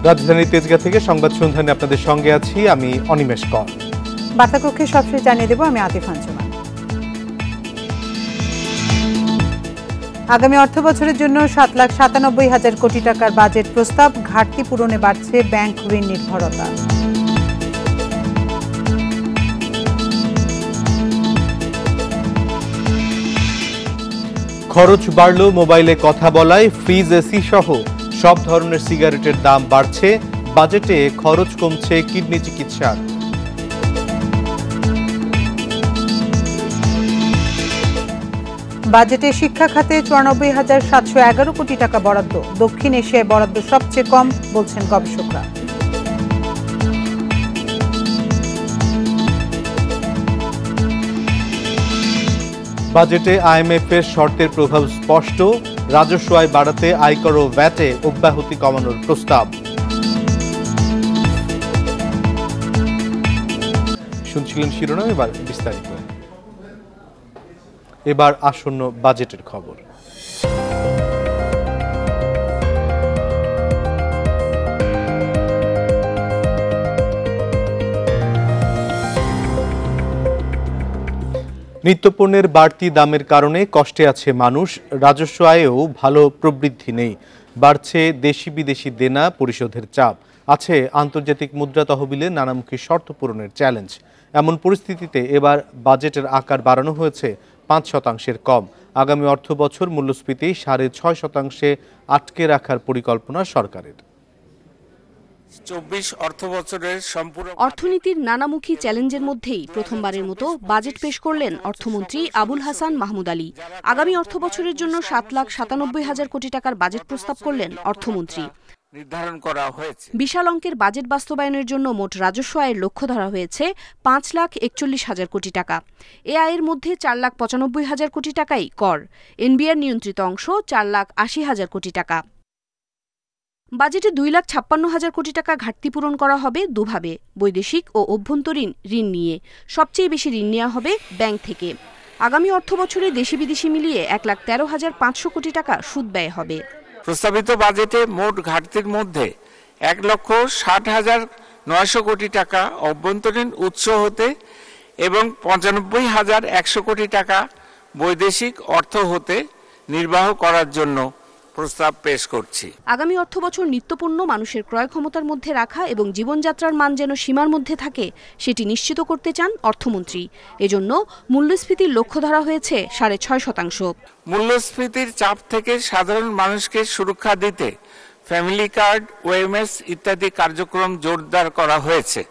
রাজধানীর তেজগাঁ থেকে সংবাদ সন্ধানে আপনাদের সঙ্গে আছি আমি অনিমেষ কর। বার্তাকক্ষে সবশেষ জানিয়ে দেব আমি আতিফ আঞ্জুমান। আগামী অর্থ বছরের জন্য 7,97,000 কোটি টাকার বাজেট প্রস্তাব, ঘাটতি পূরণে বাড়ছে ব্যাংক ঋণ নির্ভরতা। খরচ বাড়ল মোবাইলে কথা বলায়, ফ্রিজ এসি সহ সব ধরনের সিগারেটের দাম বাড়ছে, বাজেটে খরচ কমছে কিডনি চিকিৎসার। বাজেটে শিক্ষা খাতে 94,711 কোটি টাকা বরাদ্দ, দক্ষিণ এশিয়ায় বরাদ্দ সবচেয়ে কম বলছেন গবেষকরা। বাজেটে আইএমএফের শর্তের প্রভাব স্পষ্ট, রাজস্ব আয় বাড়াতে আয়কর ও ভ্যাটে অব্যাহতি কমানোর প্রস্তাব। শুনছিলেন শিরোনাম, এবার বিস্তারিত। এবার আসন্ন বাজেটের খবর। নিত্যপণ্যের বাড়তি দামের কারণে কষ্টে আছে মানুষ, রাজস্ব আয়েও ভালো প্রবৃদ্ধি নেই, বাড়ছে দেশি বিদেশি দেনা পরিশোধের চাপ, আছে আন্তর্জাতিক মুদ্রা তহবিলে নানামুখী শর্ত পূরণের চ্যালেঞ্জ। এমন পরিস্থিতিতে এবার বাজেটের আকার বাড়ানো হয়েছে 5% কম। আগামী অর্থ বছর মূল্যস্ফীতি 6.5% আটকে রাখার পরিকল্পনা সরকারের। অর্থনীতির নানামুখী চ্যালেঞ্জের মধ্যেই প্রথমবারের মতো বাজেট পেশ করলেন অর্থমন্ত্রী আবুল হাসান মাহমুদ আলী। আগামী অর্থ বছরের জন্য 7,97,000 কোটি টাকার বাজেট প্রস্তাব করলেন অর্থমন্ত্রী। নির্ধারণ করা হয়েছে বিশাল অঙ্কের বাজেট বাস্তবায়নের জন্য মোট রাজস্ব আয়ের লক্ষ্য ধরা হয়েছে 5,41,000 কোটি টাকা। এ আয়ের মধ্যে 4,95,000 কোটি টাকাই কর, এনবিআর নিয়ন্ত্রিত অংশ 4,80,000 কোটি টাকা। বাজেটে 2,56,000 কোটি টাকা ঘাটতি পূরণ করা হবে দুভাবে, বৈদেশিক ও অভ্যন্তরীণ ঋণ নিয়ে। সবচেয়ে বেশি ঋণ নেওয়া হবে ব্যাংক থেকে। আগামী অর্থ বছরে দেশি বিদেশি মিলিয়ে 1,13,500 কোটি টাকা সুদ ব্যয় হবে। প্রস্তাবিত বাজেটে মোট ঘাটতির মধ্যে 1,60,900 কোটি টাকা অভ্যন্তরীণ উৎস হতে এবং 95,100 কোটি টাকা বৈদেশিক অর্থ হতে নির্বাহ করার জন্য প্রস্তাব পেশ করছি। আগামী অর্থ বছর নিত্যপণ্য মানুষের ক্রয় ক্ষমতার মধ্যে রাখা এবং জীবনযাত্রার মান যেন সীমার মধ্যে থাকে সেটি নিশ্চিত করতে চান অর্থমন্ত্রী। এজন্য মূল্যস্ফীতির লক্ষ্য ধরা হয়েছে 6.5%। মূল্যস্ফীতির চাপ থেকে সাধারণ মানুষকে সুরক্ষা দিতে ফ্যামিলি কার্ড, ওএমএস ইত্যাদি কার্যক্রম জোরদার করা হয়েছে।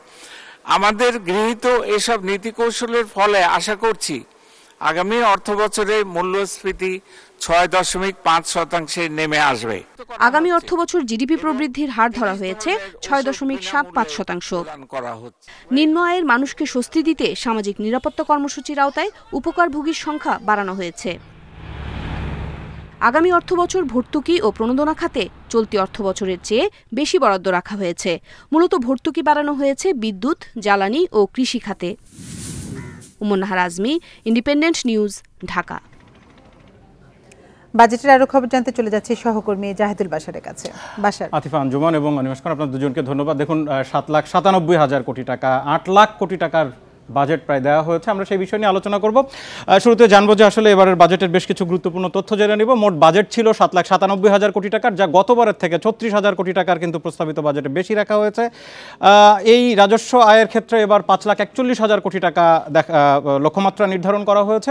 আমাদের গৃহীত এসব নীতিকৌশলের ফলে আশা করছি আগামী অর্থ বছরে মূল্যস্ফীতি 6.5% নেমে আসবে। আগামী অর্থ বছর জিডিপি প্রবৃদ্ধির হার ধরা হয়েছে 6.75%। নিম্ন আয়ের মানুষকে স্বস্তি দিতে সামাজিক নিরাপত্তা কর্মসূচির আওতায় উপকারভোগীর সংখ্যা বাড়ানো হয়েছে। আগামী অর্থ বছর ভর্তুকি ও প্রণোদনা খাতে চলতি অর্থ বছরের চেয়ে বেশি বরাদ্দ রাখা হয়েছে। মূলত ভর্তুকি বাড়ানো হয়েছে বিদ্যুৎ, জ্বালানি ও কৃষি খাতে। উমন্নাহার আজমি, ইন্ডিপেন্ডেন্ট নিউজ, ঢাকা। বাজেটের আরো খবর জানতে চলে যাচ্ছে সহকর্মী জাহিদুল বাশারের কাছে। বাশার। আতিফা আঞ্জুমান এবং অনিমেষ খান, আপনার দুজনকে ধন্যবাদ। দেখুন, 7,97,000 কোটি টাকা, 8 লাখ কোটি টাকার বাজেট প্রায় দেওয়া হয়েছে। আমরা সেই বিষয় নিয়ে আলোচনা করব। শুরুতে জানবো যে আসলে এবারের বাজেটের বেশ কিছু গুরুত্বপূর্ণ তথ্য জেনে নিব। মোট বাজেট ছিল 7,97,000 কোটি টাকার, যা গতবারের থেকে 36,000 কোটি টাকার কিন্তু প্রস্তাবিত বাজেটে বেশি রাখা হয়েছে। এই রাজস্ব আয়ের ক্ষেত্রে এবার 5,41,000 কোটি টাকা লক্ষ্যমাত্রা নির্ধারণ করা হয়েছে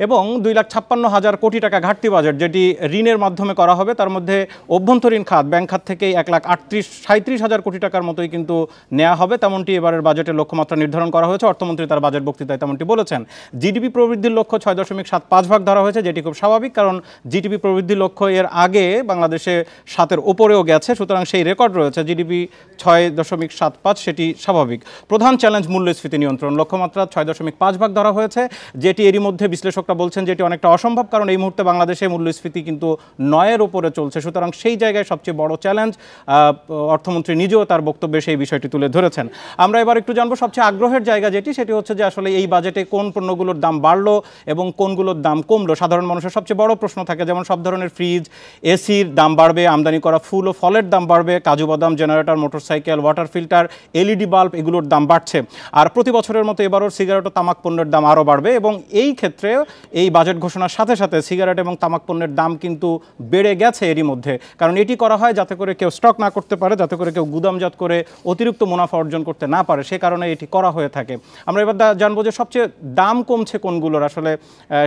এবং 2,56,000 কোটি টাকা ঘাটতি বাজেট, যেটি ঋণের মাধ্যমে করা হবে। তার মধ্যে অভ্যন্তরীণ খাত, ব্যাংক খাত থেকেই 1,37,000 কোটি টাকার মতোই কিন্তু নেওয়া হবে, তেমনটি এবারের বাজেটের লক্ষ্যমাত্রা নির্ধারণ করা হয়েছে। অর্থমন্ত্রী তার বাজেট বক্তৃতায় তেমনটি বলেছেন। জিডিপি প্রবৃদ্ধির লক্ষ্য 6.75 ধরা হয়েছে, যেটি খুব স্বাভাবিক, কারণ জিডিপি প্রবৃদ্ধির লক্ষ্য এর আগে বাংলাদেশে 7-এর উপরেও গেছে, সুতরাং সেই রেকর্ড রয়েছে। জিডিপি 6.75, সেটি স্বাভাবিক। প্রধান চ্যালেঞ্জ মূল্যস্ফীতি নিয়ন্ত্রণ, লক্ষ্যমাত্রা 6.5 ধরা হয়েছে, যেটি এরই মধ্যে বিশ্লেষকরা বলছেন যেটি অনেকটা অসম্ভব, কারণ এই মুহূর্তে বাংলাদেশে মূল্যস্ফীতি কিন্তু 9-এর উপরে চলছে। সুতরাং সেই জায়গায় সবচেয়ে বড় চ্যালেঞ্জ। অর্থমন্ত্রী নিজেও তার বক্তব্যে সেই বিষয়টি তুলে ধরেছেন। আমরা এবার একটু জানবো সবচেয়ে আগ্রহের জায়গা যেটি, সেটি হচ্ছে যে আসলে এই বাজেটে কোন পণ্যগুলোর দাম বাড়লো এবং কোনগুলোর দাম কমলো। সাধারণ মানুষের সবচেয়ে বড় প্রশ্ন থাকে, যেমন সব ধরনের ফ্রিজ, এসির দাম বাড়বে, আমদানি করা ফুল ও ফলের দাম বাড়বে, কাজু বাদাম, generator, motorcycle, water filter, LED bulb, এগুলোর দাম বাড়ছে। আর প্রতি বছরের মতো এবারও সিগারেট ও তামাক পণ্যের দাম আরও বাড়বে এবং এই ক্ষেত্রে এই বাজেট ঘোষণার সাথে সাথে সিগারেট এবং তামাক পণ্যের দাম কিন্তু বেড়ে গেছে এরই মধ্যে। কারণ এটি করা হয় যাতে করে কেউ স্টক না করতে পারে, যাতে করে কেউ গুদামজাত করে অতিরিক্ত মুনাফা অর্জন করতে না পারে, সে কারণে এটি করা হয়ে থাকে। আমরা এবার জানবো যে সবচেয়ে দাম কমছে কোনগুলোর, আসলে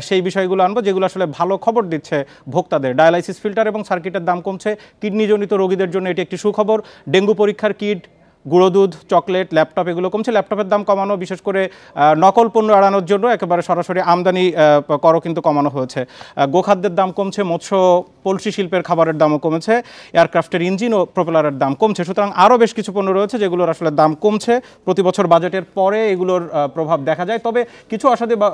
সেই বিষয়গুলো আনবো যেগুলো আসলে ভালো খবর দিচ্ছে ভোক্তাদের। ডায়ালাইসিস ফিল্টার এবং সার্কিটের দাম কমছে, কিডনিজনিত রোগীদের জন্য এটি একটি সুখবর। ডেঙ্গু পরীক্ষার কিট, গুঁড়ো দুধ, চকলেট, ল্যাপটপ এগুলো কমছে। ল্যাপটপের দাম কমানো বিশেষ করে নকল পণ্য এড়ানোর জন্য একেবারে সরাসরি আমদানি করও কিন্তু কমানো হয়েছে। গোখাদ্যের দাম কমছে, মৎস্য পোলট্রি শিল্পের খাবারের দামও কমেছে, এয়ারক্রাফটের ইঞ্জিন ও প্রপেলারের দাম কমছে। সুতরাং আরও বেশ কিছু পণ্য রয়েছে যেগুলোর আসলে দাম কমছে। প্রতি বছর বাজেটের পরে এগুলোর প্রভাব দেখা যায়। তবে কিছু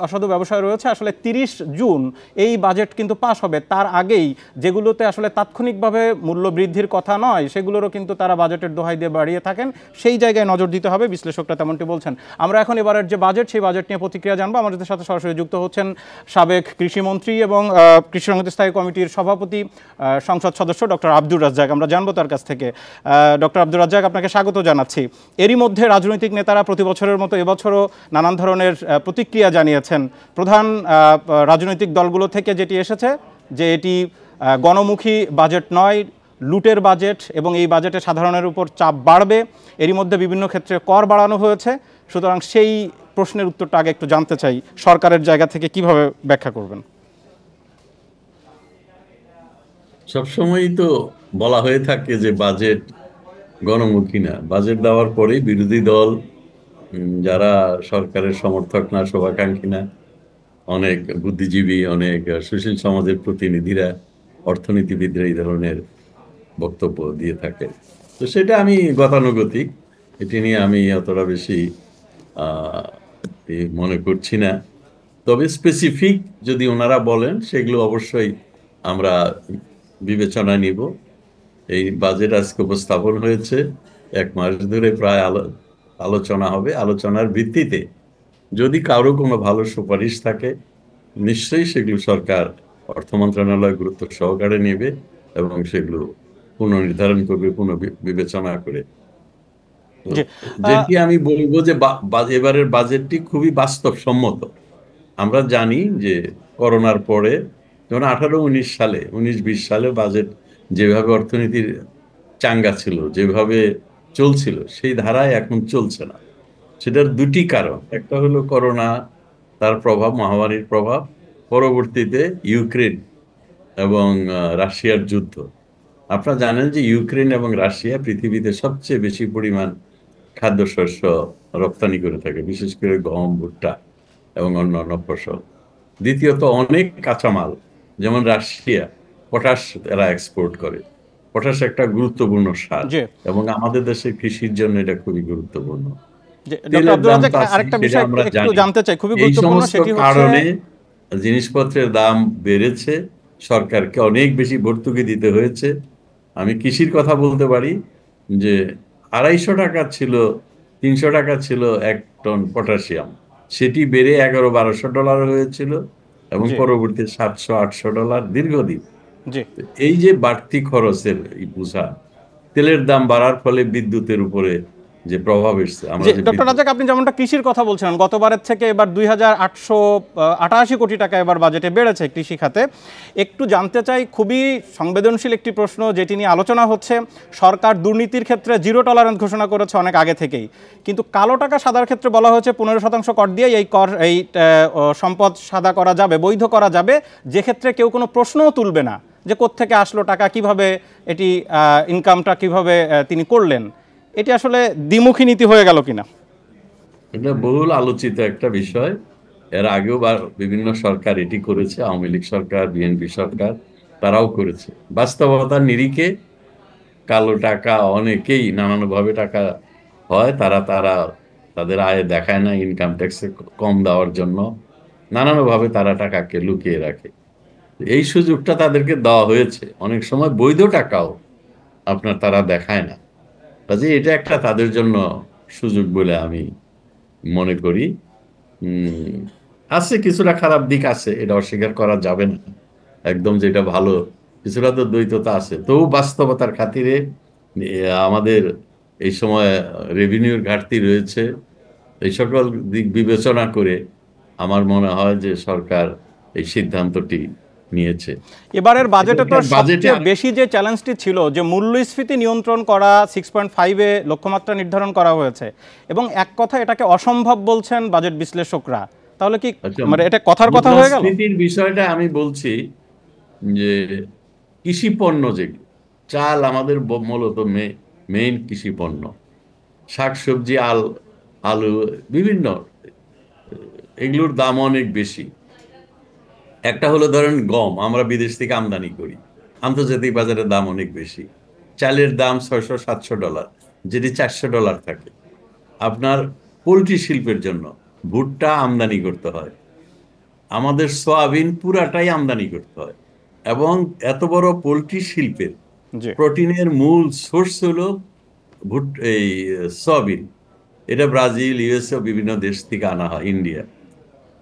অসাধু ব্যবসায় রয়েছে, আসলে 30 জুন এই বাজেট কিন্তু পাস হবে, তার আগেই যেগুলোতে আসলে তাৎক্ষণিকভাবে মূল্য বৃদ্ধির কথা নয় সেগুলোরও কিন্তু তারা বাজেটের দোহাই দিয়ে বাড়িয়ে থাকেন। সেই জায়গায় নজর দিতে হবে, বিশ্লেষকরা তেমনটি বলছেন। আমরা এখন এবারের যে বাজেট, সেই বাজেট নিয়ে প্রতিক্রিয়া জানবো। আমাদের সাথে সরাসরি যুক্ত হচ্ছেন সাবেক কৃষিমন্ত্রী এবং কৃষি সংহতি স্থায়ী কমিটির সভাপতি, সংসদ সদস্য ডক্টর আব্দুর রাজ্জাক। আমরা জানবো তার কাছ থেকে। ডক্টর আব্দুর রাজ্জাক, আপনাকে স্বাগত জানাচ্ছি। এরই মধ্যে রাজনৈতিক নেতারা প্রতি বছরের মতো এবছরও নানান ধরনের প্রতিক্রিয়া জানিয়েছেন। প্রধান রাজনৈতিক দলগুলো থেকে যেটি এসেছে যে এটি গণমুখী বাজেট নয়, লুটের বাজেট এবং এই বাজেটে সাধারণের উপর চাপ বাড়বে। এরই মধ্যে বিভিন্ন ক্ষেত্রে কর বাড়ানো হয়েছে। সুতরাং সেই প্রশ্নের উত্তরটা আগে একটু জানতে চাই, সরকারের জায়গা থেকে কিভাবে ব্যাখ্যা করবেন? সবসময়ই তো বলা হয়ে থাকে যে বাজেট গণমুখী না। বাজেট দেওয়ার পরেই বিরোধী দল, যারা সরকারের সমর্থক না, শুভাকাঙ্ক্ষী না, অনেক বুদ্ধিজীবী, অনেক সুশীল সমাজের প্রতিনিধিরা, অর্থনীতিবিদরা এই ধরনের বক্তব্য দিয়ে থাকে। তো সেটা আমি গতানুগতিক, এটি নিয়ে আমি অতটা বেশি মনে করছি না। তবে স্পেসিফিক যদি ওনারা বলেন সেগুলো অবশ্যই আমরা বিবেচনায় নিব। এই বাজেট আজকে উপস্থাপন হয়েছে, 1 মাস ধরে প্রায় আলোচনা হবে। আলোচনার ভিত্তিতে যদি কারো কোনো ভালো সুপারিশ থাকে নিশ্চয়ই সেগুলো সরকার, অর্থ মন্ত্রণালয় গুরুত্ব সহকারে নেবে এবং সেগুলো পুনর্নির্ধারণ করবে, বিবেচনা করে। যেটি আমি বলবো যে এবারের বাজেটটি খুবই বাস্তবসম্মত। আমরা জানি যে করোনার পরে যেমন 18-19 সালে, 19-20 সালে বাজেট যেভাবে অর্থনীতির চাঙ্গা ছিল, যেভাবে চলছিল, সেই ধারায় এখন চলছে না। সেটার দুটি কারণ। একটা হলো করোনা, তার প্রভাব, মহামারীর প্রভাব, পরবর্তীতে ইউক্রেন এবং রাশিয়ার যুদ্ধ। আপনারা জানেন যে ইউক্রেন এবং রাশিয়া পৃথিবীতে সবচেয়ে বেশি পরিমাণ খাদ্যশস্য রপ্তানি করে থাকে, বিশেষ করে গম, ভুট্টা এবং অন্যান্য ফসল। দ্বিতীয়ত অনেক কাঁচামাল, যেমন রাশিয়া পটাশ এরা এক্সপোর্ট করে। পটাশ একটা গুরুত্বপূর্ণ সার এবং আমাদের দেশের কৃষির জন্য এটা খুবই গুরুত্বপূর্ণ। এই সমস্ত কারণে জিনিসপত্রের দাম বেড়েছে, সরকারকে অনেক বেশি ভর্তুকি দিতে হয়েছে। আমি কৃষির কথা বলতে পারি যে 250 টাকা ছিল, 300 টাকা ছিল 1 টন পটাশিয়াম, সেটি বেড়ে $1100-1200 হয়েছিল এবং পরবর্তী $700-800 দীর্ঘদিন। এই যে বাড়তি খরচের বোঝা, তেলের দাম বাড়ার ফলে বিদ্যুতের উপরে যে প্রভাব এসছে। ডক্টর রাজ্জাক, আপনি যেমনটা কৃষির কথা বলছিলেন, গতবারের থেকে এবার 2888 কোটি টাকা এবার বাজেটে বেড়েছে কৃষি খাতে। একটু জানতে চাই, খুবই সংবেদনশীল একটি প্রশ্ন যেটি নিয়ে আলোচনা হচ্ছে। সরকার দুর্নীতির ক্ষেত্রে 0 টলারেন্স ঘোষণা করেছে অনেক আগে থেকেই, কিন্তু কালো টাকা সাদার ক্ষেত্রে বলা হয়েছে 15% কর দিয়ে এই সম্পদ সাদা করা যাবে, বৈধ করা যাবে, যে ক্ষেত্রে কেউ কোনো প্রশ্নও তুলবে না যে কোত্থেকে আসলো টাকা, কিভাবে এটি ইনকামটা কিভাবে তিনি করলেন। এটি আসলে দ্বিমুখী নীতি হয়ে গেল কিনা? এটা বহুল আলোচিত একটা বিষয়। এর আগেও বিভিন্ন সরকার এটি করেছে, আওয়ামী লীগ সরকার, বিএনপি সরকার, তারাও করেছে। বাস্তবতার নিরিখে কালো টাকা অনেকেই নানানভাবে টাকা হয়, তাদের আয় দেখায় না, ইনকাম ট্যাক্সে কম দেওয়ার জন্য নানানভাবে তারা টাকাকে লুকিয়ে রাখে। এই সুযোগটা তাদেরকে দেওয়া হয়েছে। অনেক সময় বৈধ টাকাও তারা দেখায় না। কাজে এটা একটা তাদের জন্য সুযোগ বলে আমি মনে করি। উম, আছে কিছুটা খারাপ দিক আছে, এটা অস্বীকার করা যাবে না একদম, যেটা ভালো কিছুটা তো দ্বৈততা আছে, তবু বাস্তবতার খাতিরে আমাদের এই সময় রেভিনিউর ঘাটতি রয়েছে। এই সকল দিক বিবেচনা করে আমার মনে হয় যে সরকার এই সিদ্ধান্তটি নিয়েছে। এবারের বাজেটে তো বাজেটে সবচেয়ে বেশি যে চ্যালেঞ্জটি ছিল যে মূল্যস্ফীতি নিয়ন্ত্রণ করা, 6.5-এ লক্ষ্যমাত্রা নির্ধারণ করা হয়েছে, এবং এক কথা এটাকে অসম্ভব বলছেন বাজেট বিশ্লেষকরা। তাহলে কি মানে এটা কথার কথা হয়ে গেল? মূল্যস্ফীতির বিষয়টা আমি বলছি যে কৃষি পণ্য, যেগুলো চাল আমাদের মূলত মেইন কৃষি পণ্য, শাকসবজি, আলু, বিভিন্ন, এগুলোর দাম অনেক বেশি। একটা হলো ধরেন গম, আমরা বিদেশ থেকে আমদানি করি, আন্তর্জাতিক বাজারে দাম অনেক বেশি। চালের দাম $600-700, যেটি $400 থাকে। আপনার পোলট্রি শিল্পের জন্য ভুট্টা আমদানি করতে হয়, আমাদের সয়াবিন পুরাটাই আমদানি করতে হয়, এবং এত বড় পোলট্রি শিল্পের জি, প্রোটিনের মূল সোর্স হলো এই সয়াবিন। এটা ব্রাজিল, ইউএসএ বিভিন্ন দেশ থেকে আনা হয়, ইন্ডিয়া।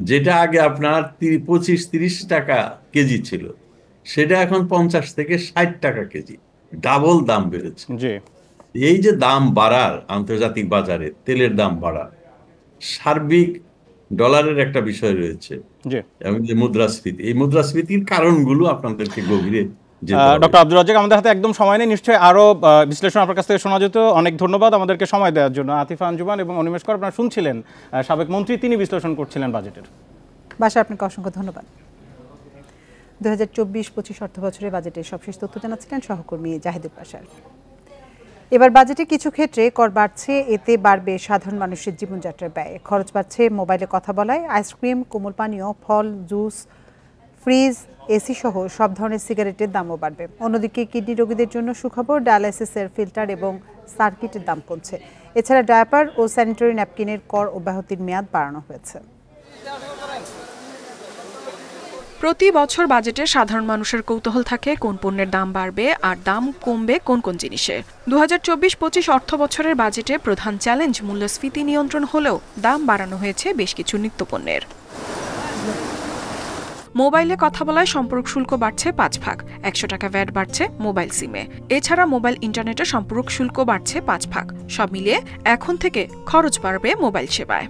যেটা আগে আপনার 25-30 টাকা কেজি ছিল, সেটা এখন 50 থেকে 60 টাকা কেজি, ডাবল দাম বেড়েছে। জি, এই যে দাম বাড়ার, আন্তর্জাতিক বাজারে তেলের দাম বাড়া, সার্বিক ডলারের একটা বিষয় রয়েছে, জি। এবং যে মুদ্রাস্ফীতি, এই মুদ্রাস্ফীতির কারণগুলো আপনাদেরকে গভীরে যেতে হবে। ডক্টর আব্দুর রাজ্জাক, আমাদের হাতে একদম সময় নেই, নিশ্চয়ই আরো বিশ্লেষণ আপনার কাছ থেকে শোনা যেত। অনেক ধন্যবাদ আমাদেরকে সময় দেওয়ার জন্য। আতিফা আঞ্জুমান এবং অনিমেষ কর, আপনারা শুনছিলেন সাবেক মন্ত্রী, তিনি বিশ্লেষণ করছিলেন বাজেটের। বাসা, আপনাকে অসংখ্য ধন্যবাদ। 2024-25 অর্থ বছরের বাজেটের সবশেষ তথ্য জানাচ্ছিলেন সহকর্মী জাহিদুল বাশার। এবার বাজেটে কিছু ক্ষেত্রে কর বাড়ছে, এতে বাড়বে সাধারণ মানুষের জীবনযাত্রার ব্যয়। খরচ বাড়ছে মোবাইলে কথা বলায়, আইসক্রিম, কোমল পানীয়, ফল, জুস, ফ্রিজ, এসি সহ সব ধরনের সিগারেটের দামও বাড়বে। অন্যদিকে কিডনি রোগীদের জন্য সুখবর, ডায়ালাইসিসের ফিল্টার এবং সার্কিটের দাম কমছে। এছাড়া ডায়াপার ও স্যানিটারি ন্যাপকিনের কর অব্যাহতির মেয়াদ বাড়ানো হয়েছে। প্রতি বছর বাজেটে সাধারণ মানুষের কৌতূহল থাকে কোন পণ্যের দাম বাড়বে আর দাম কমবে কোন কোন জিনিসের। 2024-25 অর্থ বছরের বাজেটে প্রধান চ্যালেঞ্জ মূল্যস্ফীতি নিয়ন্ত্রণ হলেও দাম বাড়ানো হয়েছে বেশ কিছু নিত্যপণ্যের। মোবাইলে কথা বলায় সম্পর্ক শুল্ক বাড়ছে 5 ভাগ, 100 টাকা ভ্যাট বাড়ছে মোবাইল সিমে। এছাড়া মোবাইল ইন্টারনেটে সম্পর্ক শুল্ক বাড়ছে 5 ভাগ। সব মিলিয়ে এখন থেকে খরচ বাড়বে মোবাইল সেবায়।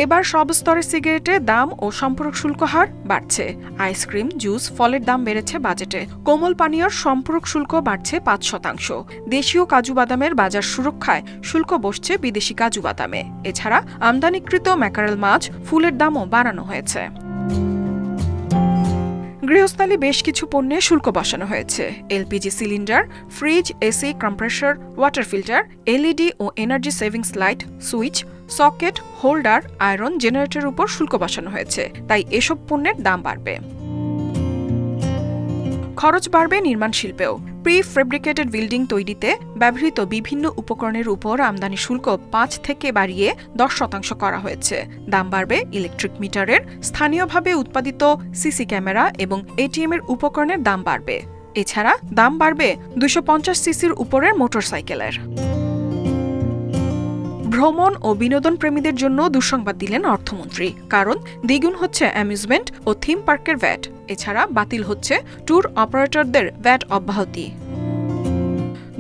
এবার সব স্তরের সিগারেটের দাম ও সম্পূরক শুল্ক হার বাড়ছে। আইসক্রিম, জুস, ফলের দাম বেড়েছে বাজেটে। কোমল পানীয়র সম্পূরক শুল্ক বাড়ছে 5%। দেশীয় কাজু বাদামের বাজার সুরক্ষায় শুল্ক বসছে বিদেশি কাজু বাদামে। এছাড়া আমদানিকৃত ম্যাকারেল মাছ, ফুলের দামও বাড়ানো হয়েছে। গৃহস্থালী বেশ কিছু পণ্যে শুল্ক বসানো হয়েছে। LPG cylinder, fridge, AC, compressor, water filter, LED ও energy savings light, switch, socket, holder, iron, জেনারেটরের উপর শুল্ক বসানো হয়েছে। তাই এসব পণ্যের দাম বাড়বে। খরচ বাড়বে নির্মাণ শিল্পেও। প্রি ফেব্রিকেটেড বিল্ডিং তৈরিতে ব্যবহৃত বিভিন্ন উপকরণের উপর আমদানি শুল্ক 5 থেকে বাড়িয়ে 10% করা হয়েছে। দাম বাড়বে ইলেকট্রিক মিটারের, স্থানীয়ভাবে উৎপাদিত সিসি ক্যামেরা এবং এটিএম এর উপকরণের দাম বাড়বে। এছাড়া দাম বাড়বে 250 সিসির উপরের মোটরসাইকেলের। ভ্রমণ ও বিনোদন প্রেমীদের জন্য দুঃসংবাদ দিলেন অর্থমন্ত্রী, কারণ দ্বিগুণ হচ্ছে অ্যামিউজমেন্ট ও থিম পার্কের ভ্যাট। এছাড়া বাতিল হচ্ছে ট্যুর অপারেটরদের ভ্যাট অব্যাহতি।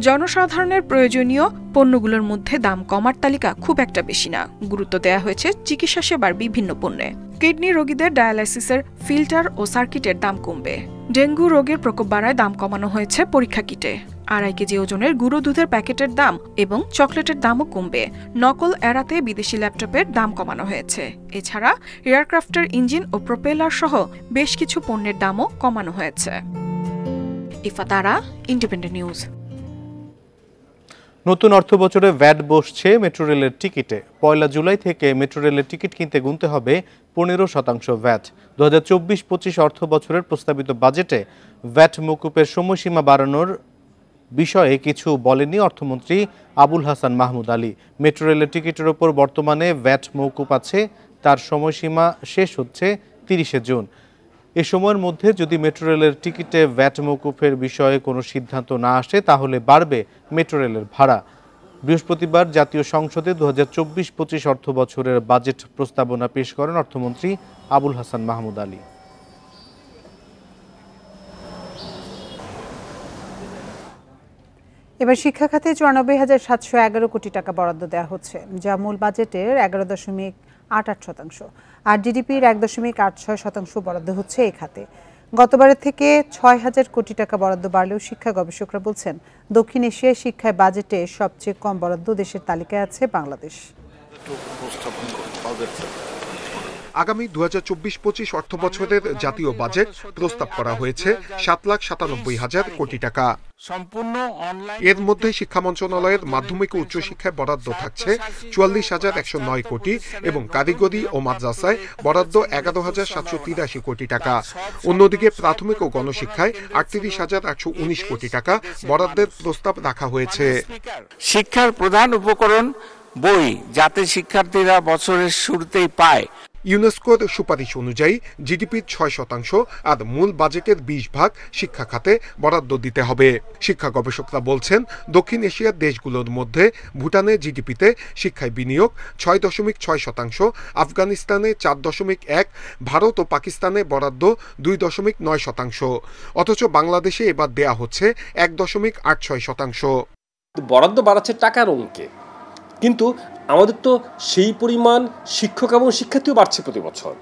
জনসাধারণের প্রয়োজনীয় পণ্যগুলোর মধ্যে দাম কমার তালিকা খুব একটা বেশি না। গুরুত্ব দেওয়া হয়েছে চিকিৎসা সেবার বিভিন্ন পণ্যে। কিডনি রোগীদের ডায়ালাইসিসের ফিল্টার ও সার্কিটের দাম কমবে। ডেঙ্গু রোগের প্রকোপ বাড়ায় দাম কমানো হয়েছে পরীক্ষা কিটে। 2.5 কেজি ওজনের গুঁড়ো দুধের প্যাকেটের দাম এবং চকলেটের দামও কমবে। নকল এড়াতে বিদেশি ল্যাপটপের দাম কমানো হয়েছে। এছাড়া এয়ারক্রাফটের ইঞ্জিন ও প্রোপেলার সহ বেশ কিছু পণ্যের দামও কমানো হয়েছে। ইফাতারা, ইন্ডিপেন্ডেন্ট নিউজ। নতুন অর্থ বছরে ভ্যাট বসছে মেট্রো রেলের টিকিটে। 1 জুলাই থেকে মেট্রো রেলের টিকিট কিনতে গুনতে হবে 15% ভ্যাট। 2024-25 অর্থ বছরের প্রস্তাবিত বাজেটে ভ্যাট মওকুফের সময়সীমা বাড়ানোর বিষয়ে কিছু বলেননি অর্থমন্ত্রী আবুল হাসান মাহমুদ আলী। মেট্রো রেলের টিকিটের ওপর বর্তমানে ভ্যাট মওকুফ আছে, তার সময়সীমা শেষ হচ্ছে 30 জুন। এ সময়ের মধ্যে যদি মেট্রো রেলের টিকিটে ভ্যাট মওকুফের বিষয়ে কোনো সিদ্ধান্ত না আসে তাহলে বাড়বে মেট্রো রেলের ভাড়া। বৃহস্পতিবার জাতীয় সংসদে 2024-25 অর্থ বছরের বাজেট প্রস্তাবনা পেশ করেন অর্থমন্ত্রী আবুল হাসান মাহমুদ আলী। এবার শিক্ষা খাতে 94,711 কোটি টাকা বরাদ্দ দেওয়া হচ্ছে, যা মূল বাজেটের 11.88%, আর জিডিপির 1.86% বরাদ্দ হচ্ছে এই খাতে। গতবারের থেকে 6,000 কোটি টাকা বরাদ্দ বাড়লেও শিক্ষা গবেষকরা বলছেন, দক্ষিণ এশিয়ায় শিক্ষায় বাজেটে সবচেয়ে কম বরাদ্দ দেশের তালিকায় আছে বাংলাদেশ। আগামী 2024-25 অর্থ বছরের জাতীয় বাজেট প্রস্তাব করা হয়েছে 7,97,000 কোটি টাকা। সম্পূর্ণ অনলাইন। এর মধ্যে শিক্ষা মন্ত্রণালয়ের মাধ্যমিক ও উচ্চশিক্ষায় বরাদ্দ থাকছে 44,109 কোটি এবং কারিগরি ও মাদ্রাসায় বরাদ্দ 11,783 কোটি টাকা। অন্যদিকে প্রাথমিক ও গণশিক্ষায় 38,819 কোটি টাকা বরাদ্দের প্রস্তাব রাখা হয়েছে। শিক্ষার প্রধান উপকরণ বই, যাতে শিক্ষার্থীরা বছরের শুরুতেই পায়। ইউনেস্কোর সুপারিশ অনুযায়ী জিডিপির 6% আর মূল বাজেটের 20% শিক্ষা খাতে বরাদ্দ দিতে হবে। শিক্ষা গবেষকরা বলছেন, দক্ষিণ এশিয়ার দেশগুলোর মধ্যে ভুটানে জিডিপিতে শিক্ষায় বিনিয়োগ 6.6%, আফগানিস্তানে 4.1%, ভারত ও পাকিস্তানে বরাদ্দ 2.9%। অথচ বাংলাদেশে এবার দেয়া হচ্ছে 1.86%। বরাদ্দ বাড়াচ্ছে টাকার অঙ্কে, কিন্তু আমাদের তো সেই পরিমাণ শিক্ষক এবং শিক্ষার্থীও বাড়ছে প্রতি বছর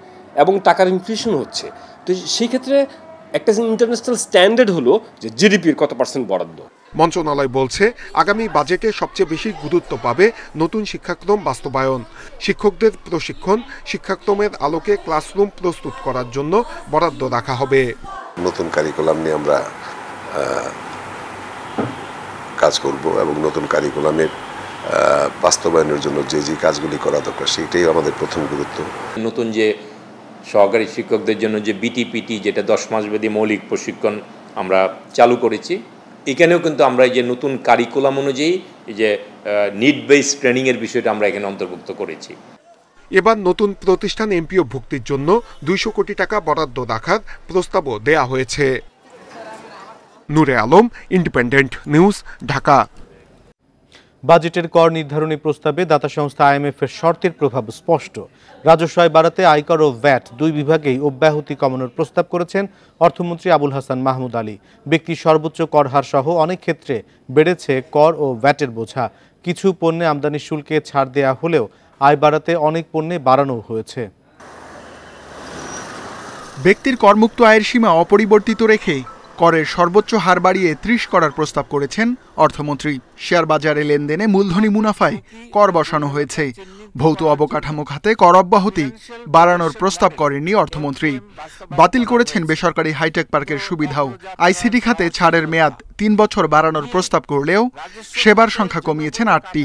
এবং টাকার ইনফ্লেশন হচ্ছে। তো সেই ক্ষেত্রে একটা ইন্টারন্যাশনাল স্ট্যান্ডার্ড হলো যে জিডিপির কত পার্সেন্ট বরাদ্দ। মন্ত্রণালয় বলছে, আগামী বাজেটে সবচেয়ে বেশি গুরুত্ব পাবে নতুন শিক্ষাক্রম বাস্তবায়ন, শিক্ষকদের প্রশিক্ষণ, শিক্ষাক্রমের আলোকে ক্লাসরুম প্রস্তুত করার জন্য বরাদ্দ রাখা হবে। নতুন কারিকুলাম নিয়ে আমরা কাজ করব এবং নতুন কারিকুলামের বাস্তবায়নের জন্য যে কাজগুলি করা দরকার সেটাই আমাদের প্রথম গুরুত্ব। নতুন যে সহকারী শিক্ষকদের জন্য যে বিটিপিটি, যেটা 10 মাসব্যাপী মৌলিক প্রশিক্ষণ আমরা চালু করেছি, এখানেও কিন্তু আমরা এই যে নতুন কারিকুলাম অনুযায়ী এই যে নিড বেসড ট্রেনিং এর বিষয়টা আমরা এখানে অন্তর্ভুক্ত করেছি। এবার নতুন প্রতিষ্ঠান এমপিও ভুক্তির জন্য 200 কোটি টাকা বরাদ্দ রাখার প্রস্তাবও দেয়া হয়েছে। নূরে আলম, ইন্ডিপেন্ডেন্ট নিউজ, ঢাকা। বাজেটের কর নির্ধারণী প্রস্তাবে দাতা সংস্থা আইএমএফ এর শর্তের প্রভাব স্পষ্ট। রাজস্ব আয় বাড়াতে আয়কর ও ভ্যাট দুই বিভাগেই অব্যাহতি কমানোর প্রস্তাব করেছেন অর্থমন্ত্রী আবুল হাসান মাহমুদ আলী। ব্যক্তির সর্বোচ্চ কর হার সহ অনেক ক্ষেত্রে বেড়েছে কর ও ভ্যাটের বোঝা। কিছু পণ্যে আমদানি শুল্কে ছাড় দেয়া হলেও আয় বাড়াতে অনেক পণ্যে বাড়ানো হয়েছে। ব্যক্তির করমুক্ত আয়ের সীমা অপরিবর্তিত রেখে করের সর্বোচ্চ হার বাড়িয়ে 30 করার প্রস্তাব করেছেন অর্থমন্ত্রী। শেয়ার বাজারে লেনদেনে মূলধনী মুনাফায় কর বসানো হয়েছে। ভৌত অবকাঠামো খাতে কর অব্যাহতি বাড়ানোর প্রস্তাব করেননি অর্থমন্ত্রী। বাতিল করেছেন বেসরকারি হাইটেক পার্কের সুবিধাও। আইসিটি খাতে ছাড়ের মেয়াদ 3 বছর বাড়ানোর প্রস্তাব করলেও সেবার সংখ্যা কমিয়েছেন 8টি।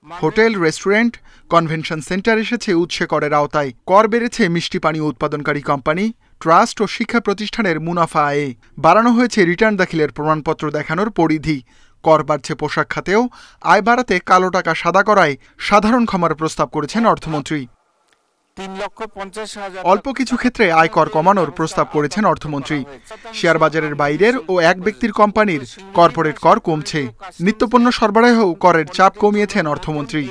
হোটেল, রেস্টুরেন্ট, কনভেনশন সেন্টার এসেছে উৎসে করের আওতায়। কর বেড়েছে মিষ্টি পানি উৎপাদনকারী কোম্পানি, ট্রাস্ট ও শিক্ষা প্রতিষ্ঠানের মুনাফা আয়ে। বাড়ানো হয়েছে রিটার্ন দাখিলের প্রমাণপত্র দেখানোর পরিধি। কর বাড়ছে পোশাক খাতেও। আয় বাড়াতে কালো টাকা সাদা করায় সাধারণ ক্ষমার প্রস্তাব করেছেন অর্থমন্ত্রী। অল্প কিছু ক্ষেত্রে আয়কর কমানোর প্রস্তাব করেছেন অর্থমন্ত্রী। শেয়ার বাজারের বাইরের ও এক ব্যক্তির কোম্পানির কর্পোরেট কর কমছে। নিত্যপণ্য সরবরাহেও করের চাপ কমিয়েছেন অর্থমন্ত্রী।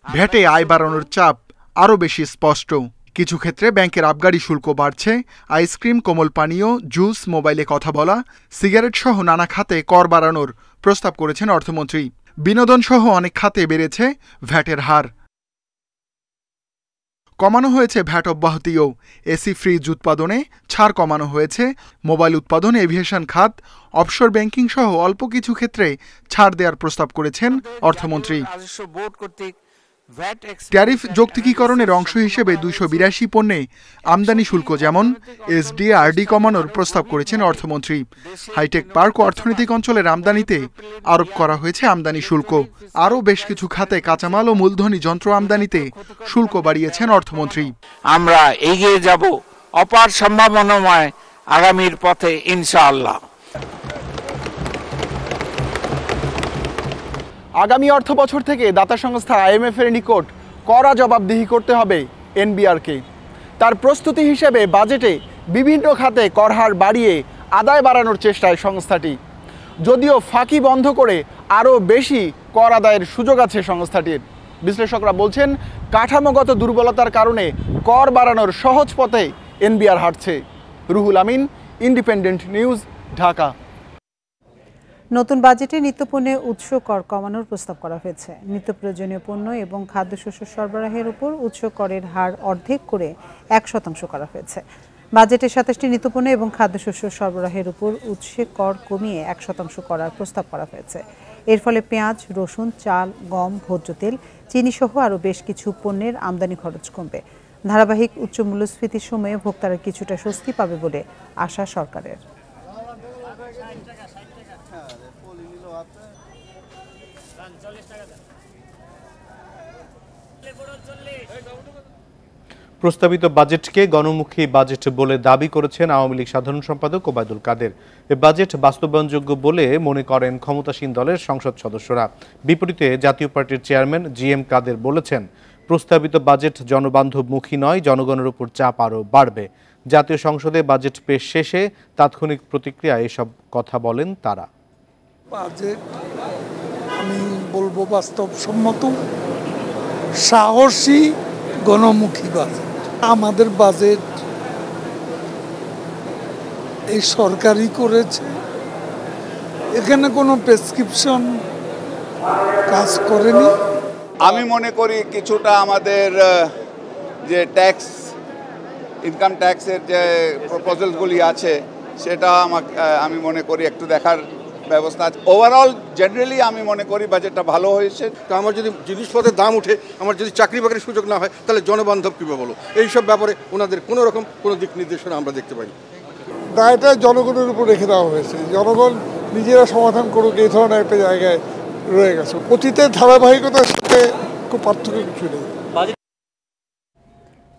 ভ্যাটে আয় বাড়ানোর চাপ আরও বেশি স্পষ্ট। কিছু ক্ষেত্রে ব্যাংকের আবগারি শুল্ক বাড়ছে। আইসক্রিম, কোমল পানীয়, জুস, মোবাইলে কথা বলা, সিগারেট সহ নানা খাতে কর বাড়ানোর প্রস্তাব করেছেন অর্থমন্ত্রী। বিনোদন সহ অনেক খাতে বেড়েছে ভ্যাটের হার। কমানো হয়েছে ভ্যাট অব্যাহতিও। এসি ফ্রিজ উৎপাদনে ছাড় কমানো হয়েছে। মোবাইল উৎপাদন, এভিয়েশন খাত, অফশোর ব্যাংকিং সহ অল্প কিছু ক্ষেত্রে ছাড় দেওয়ার প্রস্তাব করেছেন অর্থমন্ত্রী। ট্যারিফ যৌক্তিকীকরণের অংশ হিসেবে 282 পণ্যে আমদানি শুল্ক যেমন এসডিআরডি কমানোর প্রস্তাব করেছেন অর্থমন্ত্রী। হাইটেক পার্ক ও অর্থনৈতিক অঞ্চলের আমদানিতে আরোপ করা হয়েছে আমদানি শুল্ক। আরও বেশ কিছু খাতে কাঁচামাল ও মূলধনী যন্ত্র আমদানিতে শুল্ক বাড়িয়েছেন অর্থমন্ত্রী। আমরা এগিয়ে যাব অপার সম্ভাবনাময় আগামীর পথে ইনশাআল্লাহ। আগামী অর্থ বছর থেকে দাতা সংস্থা আইএমএফ এর নিকট কড়া জবাবদিহি করতে হবে এনবিআরকে। তার প্রস্তুতি হিসেবে বাজেটে বিভিন্ন খাতে কর হার বাড়িয়ে আদায় বাড়ানোর চেষ্টায় সংস্থাটি। যদিও ফাঁকি বন্ধ করে আরও বেশি কর আদায়ের সুযোগ আছে সংস্থাটির। বিশ্লেষকরা বলছেন কাঠামোগত দুর্বলতার কারণে কর বাড়ানোর সহজ পথে এনবিআর হাঁটছে। Ruhul Amin, independent news, Dhaka. নতুন বাজেটে নিত্যপণ্যে উৎস কর কমানোর প্রস্তাব করা হয়েছে। নিত্য প্রয়োজনীয় পণ্য এবং খাদ্যশস্য সরবরাহের উপর উৎস করের হার অর্ধেক করে 1% করা হয়েছে। বাজেটে 27টি নিত্যপণ্য এবং খাদ্যশস্য সরবরাহের উপর উৎসে কর কমিয়ে 1% করার প্রস্তাব করা হয়েছে। এর ফলে পেঁয়াজ, রসুন, চাল, গম, ভোজ্য তেল, চিনি সহ আরও বেশ কিছু পণ্যের আমদানি খরচ কমবে। ধারাবাহিক উচ্চ মূল্যস্ফীতির সময়ে ভোক্তারা কিছুটা স্বস্তি পাবে বলে আশা সরকারের। প্রস্তাবিত বাজেটকে গণমুখী বাজেট বলে দাবি করেছেন আওয়ামী লীগ সাধারণ সম্পাদক ওবায়দুল কাদের। এ বাজেট বাস্তবায়নযোগ্য বলে মনে করেন ক্ষমতাসীন দলের সংসদ সদস্যরা। বিপরীতে জাতীয় পার্টির চেয়ারম্যান জিএম কাদের বলেছেন, প্রস্তাবিত বাজেট জনবান্ধবমুখী নয়, জনগণের উপর চাপ আরও বাড়বে। জাতীয় সংসদে বাজেট পেশ শেষে তাৎক্ষণিক প্রতিক্রিয়ায় এসব কথা বলেন তারা। বাজেট আমি বলবো বাস্তবসম্মত, সাহসী, গণমুখী বাজেট। আমাদের বাজেট এই সরকারই করেছে, এখানে কোনো প্রেসক্রিপশন কাজ করেনি। আমি মনে করি কিছুটা আমাদের যে ট্যাক্স, ইনকাম ট্যাক্সের যে প্রপোজালগুলি আছে সেটা আমি মনে করি একটু দেখার ব্যবস্থা আছে। ওভারঅল জেনারেলি আমি মনে করি বাজেটটা ভালো হয়েছে। তো আমার যদি জিনিসপত্রের দাম উঠে, আমার যদি চাকরি বাকরির সুযোগ না হয়, তাহলে জনবান্ধব কীভাবে বলো? এইসব ব্যাপারে ওনাদের কোনো রকম কোনো দিক নির্দেশনা আমরা দেখতে পাই। দায়টা জনগণের উপর রেখে দেওয়া হয়েছে, জনগণ নিজেরা সমাধান করুক, এই ধরনের একটা জায়গায় রয়ে গেছে। অতীতের ধারাবাহিকতার সাথে খুব পার্থক্য কিছু নেই।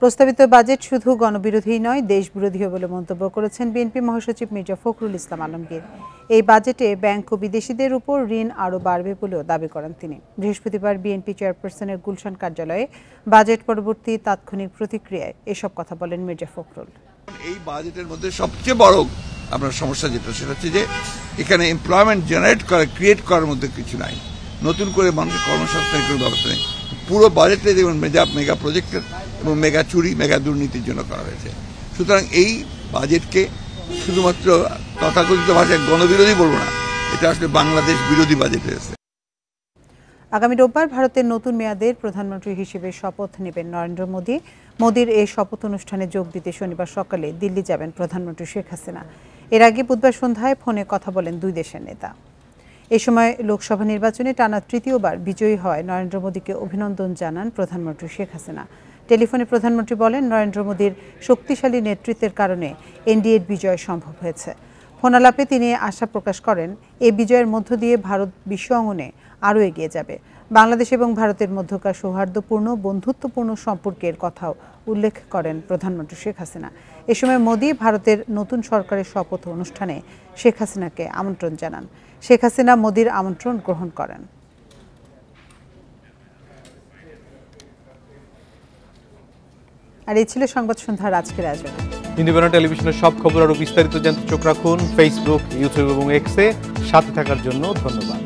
প্রস্তাবিত বাজেট শুধু গণবিরোধী নয়, দেশবিরোধীও বলে মন্তব্য করেছেন বিএনপি মহাসচিব মির্জা ফখরুল ইসলাম আলমগীর। এই বাজেটে ব্যাংক ও বিদেশিদের উপর ঋণ আরও বাড়বে বলেও দাবি করেন তিনি। বৃহস্পতিবার বিএনপি চেয়ারপারসনের গুলশান কার্যালয়ে বাজেট পরবর্তী তাৎক্ষণিক প্রতিক্রিয়ায় এসব কথা বলেন মির্জা ফখরুল। এই বাজেটের মধ্যে সবচেয়ে বড় আপনার সমস্যা যেটা, সেটা হচ্ছে যে এখানে এমপ্লয়মেন্ট জেনারেট করা, ক্রিয়েট করার মধ্যে কিছু নাই, নতুন করে মানুষের কর্মসংস্থানের কোনো ব্যবস্থা নেই। পুরো বাজেটে যেমন মেগা প্রজেক্টের এবং মেগা চুরি, মেগা দুর্নীতির জন্য করা হয়েছে। সুতরাং এই বাজেটকে শুধুমাত্র তথাকথিত ভাষায় গণবিরোধী বলবো না, এটা আসলে বাংলাদেশ বিরোধী বাজেট হয়েছে। আগামী রোববার ভারতের নতুন মেয়াদের প্রধানমন্ত্রী হিসেবে শপথ নেবেন নরেন্দ্র মোদী। মোদীর এই শপথ অনুষ্ঠানে যোগ দিতে শনিবার সকালে দিল্লি যাবেন প্রধানমন্ত্রী শেখ হাসিনা। এর আগে বুধবার সন্ধ্যায় ফোনে কথা বলেন দুই দেশের নেতা। এ সময় লোকসভা নির্বাচনে টানা তৃতীয়বার বিজয়ী হওয়ায় নরেন্দ্র মোদীকে অভিনন্দন জানান প্রধানমন্ত্রী শেখ হাসিনা। টেলিফোনে প্রধানমন্ত্রী বলেন, নরেন্দ্র মোদীর শক্তিশালী নেতৃত্বের কারণে এনডিএর বিজয় সম্ভব হয়েছে। ফোনালাপে তিনি আশা প্রকাশ করেন, এই বিজয়ের মধ্য দিয়ে ভারত বিশ্ব অঙ্গনে আরও এগিয়ে যাবে। বাংলাদেশ এবং ভারতের মধ্যকার সৌহার্দ্যপূর্ণ, বন্ধুত্বপূর্ণ সম্পর্কের কথাও উল্লেখ করেন প্রধানমন্ত্রী শেখ হাসিনা। এ সময় মোদী ভারতের নতুন সরকারের শপথ অনুষ্ঠানে শেখ হাসিনাকে আমন্ত্রণ জানান। শেখ হাসিনা মোদীর আমন্ত্রণ গ্রহণ করেন। আর এই ছিল সংবাদ সন্ধ্যার আজকের আয়োজন। ইন্ডিপেন্ডেন্ট টেলিভিশনের সব খবর আরও বিস্তারিত জানতে চোখ রাখুন ফেসবুক, ইউটিউব এবং এক্সে। সাথে থাকার জন্য ধন্যবাদ।